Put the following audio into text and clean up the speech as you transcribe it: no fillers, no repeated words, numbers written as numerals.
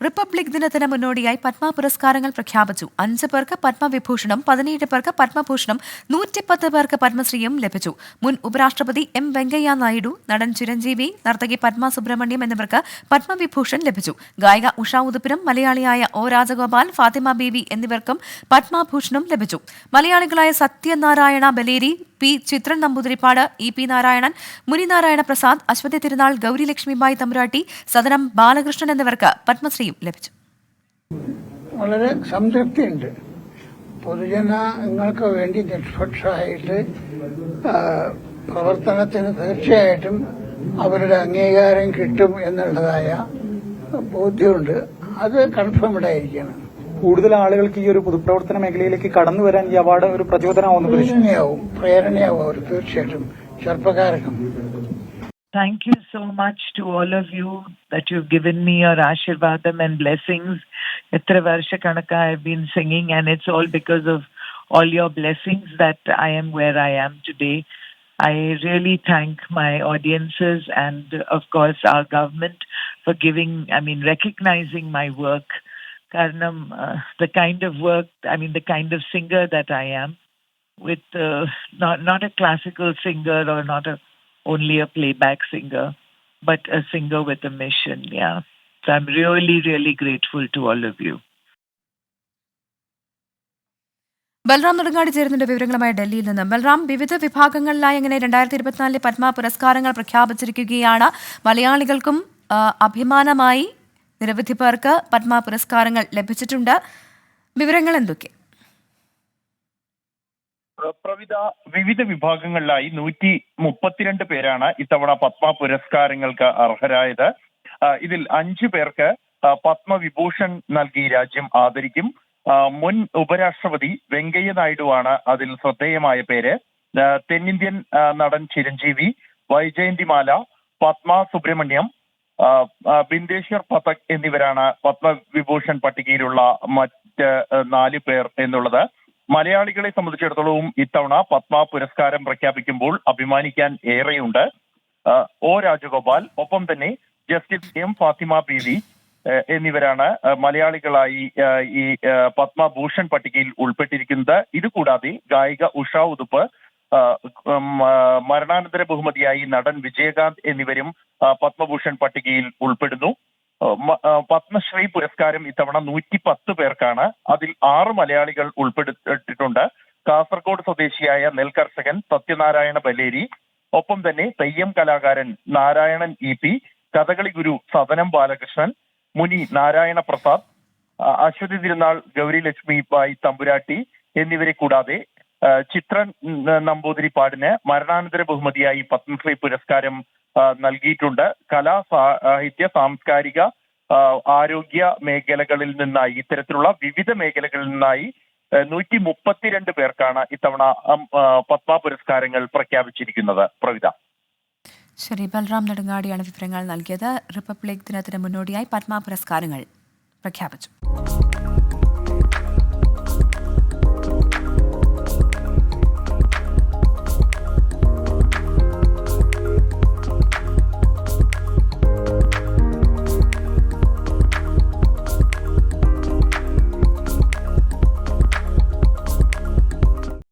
Republic ദിനത്തിന് മുന്നോടിയായി പത്മ പുരസ്കാരങ്ങൾ പ്രഖ്യാപിച്ചു. 5 പേർക്ക് പത്മവിഭൂഷണം, 17 പേർക്ക് പത്മഭൂഷണം, 110 പേർക്ക് പത്മശ്രീയും ലഭിച്ചു. മുൻ ഉപരാഷ്ട്രപതി എം വെങ്കയ്യ നായിഡു, നടൻ ചിരഞ്ജീവി, നർത്തകി പത്മ സുബ്രഹ്മണ്യം എന്നിവർക്ക് പത്മവിഭൂഷൺ ലഭിച്ചു. ഗായിക ഉഷ ഉതുപ്പിനും മലയാളിയായ ഒ രാജഗോപാൽ, ഫാത്തിമ ബീവി എന്നിവർക്കും പത്മഭൂഷണം ലഭിച്ചു. മലയാളികളായ Sathyanarayana Baleri, P Chithran Namboothiripad, E P Narayanan, Muninarayana Prasad, Aswathi Thirunal, Gowri Lakshmibai തമ്പുരാട്ടി, സദനം ബാലകൃഷ്ണൻ എന്നിവർക്ക് പത്മശ്രീയും ലഭിച്ചു. വളരെ സംതൃപ്തിയുണ്ട്. പൊതുജനങ്ങൾക്ക് വേണ്ടി നിഷ്പക്ഷമായിട്ട് പ്രവർത്തനത്തിന് തീർച്ചയായിട്ടും അവരുടെ അംഗീകാരം കിട്ടും എന്നുള്ളതായ ബോധ്യമുണ്ട്. അത് കൺഫേംഡ് ആയിരിക്കണം. കൂടുതൽ ആളുകൾക്ക് ഈ ഒരു പൊതുപ്രവർത്തന മേഖലയിലേക്ക് കടന്നു വരാൻ ഈ അവാർഡ് ഒരു പ്രചോദനമാവും, പ്രേരണയാവും അവർ തീർച്ചയായിട്ടും ചെറുപ്പക്കാർക്കും. Thank you so much to all of you that you've given me your Ashirvadam and blessings. Etra varsha kanaka I've been singing, and it's all because of all your blessings that I am where I am today. I really thank my audiences and of course our government for recognizing my work. Karanam, the kind of work, the kind of singer that I am, with not a classical singer or not only a playback singer, but a singer with a mission. Yeah, so I'm really, really grateful to all of you. Balram Nedungadi ചേരുന്നുണ്ട് വിവരങ്ങളുമായി ഡൽഹിയിൽ നിന്ന്. ബൽറാം, വിവിധ വിഭാഗങ്ങളിലായി എങ്ങനെ 2024 പത്മ പുരസ്കാരങ്ങൾ പ്രഖ്യാപിച്ചിരിക്കുകയാണ്. മലയാളികൾക്കും അഭിമാനമായി നിരവധി പേർക്ക് പത്മ പുരസ്കാരങ്ങൾ ലഭിച്ചിട്ടുണ്ട്. വിവരങ്ങൾ എന്തൊക്കെ? പ്രവിധ വിവിധ വിഭാഗങ്ങളിലായി 132 പേരാണ് ഇത്തവണ പത്മ പുരസ്കാരങ്ങൾക്ക് അർഹരായത്. ഇതിൽ 5 പേർക്ക് പത്മവിഭൂഷൺ നൽകി രാജ്യം ആദരിക്കും. മുൻ ഉപരാഷ്ട്രപതി വെങ്കയ്യ നായിഡുവാണ് അതിൽ ശ്രദ്ധേയമായ പേര്. തെന്നിന്ത്യൻ നടൻ ചിരഞ്ജീവി, വൈജയന്തിമാല, പത്മ സുബ്രഹ്മണ്യം, ബിന്ദേശ്വർ പഥക് എന്നിവരാണ് പത്മവിഭൂഷൺ പട്ടികയിലുള്ള മറ്റ് 4 പേർ എന്നുള്ളത്. മലയാളികളെ സംബന്ധിച്ചിടത്തോളം ഇത്തവണ പത്മ പുരസ്കാരം പ്രഖ്യാപിക്കുമ്പോൾ അഭിമാനിക്കാൻ ഏറെയുണ്ട്. ഒ രാജഗോപാൽ, ഒപ്പം തന്നെ ജസ്റ്റിസ് എം ഫാത്തിമ ബീവി എന്നിവരാണ് മലയാളികളായി ഈ പത്മഭൂഷൺ പട്ടികയിൽ ഉൾപ്പെട്ടിരിക്കുന്നത്. ഇതുകൂടാതെ ഗായിക ഉഷ ഉതുപ്പ്, മരണാനന്തര ബഹുമതിയായി നടൻ വിജയകാന്ത് എന്നിവരും പത്മഭൂഷൺ പട്ടികയിൽ ഉൾപ്പെടുന്നു. പത്മശ്രീ പുരസ്കാരം ഇത്തവണ 110 പേർക്കാണ്. അതിൽ 6 മലയാളികൾ ഉൾപ്പെട്ടിട്ടുണ്ട്. കാസർഗോഡ് സ്വദേശിയായ നെൽകർഷകൻ സത്യനാരായണ ബലേരി, ഒപ്പം തന്നെ തെയ്യം കലാകാരൻ നാരായണൻ ഇ പി, കഥകളി ഗുരു സദനം ബാലകൃഷ്ണൻ, മുനി നാരായണ പ്രസാദ്, അശ്വതി തിരുനാൾ, ഗൗരി ലക്ഷ്മിബായി തമ്പുരാട്ടി എന്നിവരെ കൂടാതെ ചിത്രൻ നമ്പൂതിരിപ്പാടിന് മരണാനന്തര ബഹുമതിയായി പത്മശ്രീ പുരസ്കാരം നൽകിയിട്ടുണ്ട്. കലാ, സാഹിത്യ, സാംസ്കാരിക, ആരോഗ്യ മേഖലകളിൽ നിന്നായി, ഇത്തരത്തിലുള്ള വിവിധ മേഖലകളിൽ നിന്നായി 132 പേർക്കാണ് ഇത്തവണ പത്മ പുരസ്കാരങ്ങൾ പ്രഖ്യാപിച്ചിരിക്കുന്നത്. പ്രവിധ. ശരി, ബൽറാം നെടുങ്ങാടിയാണ് വിവരങ്ങൾ നൽകിയത്. റിപ്പബ്ലിക് ദിനത്തിന് മുന്നോടിയായി പത്മ പുരസ്കാരങ്ങൾ പ്രഖ്യാപിച്ചു.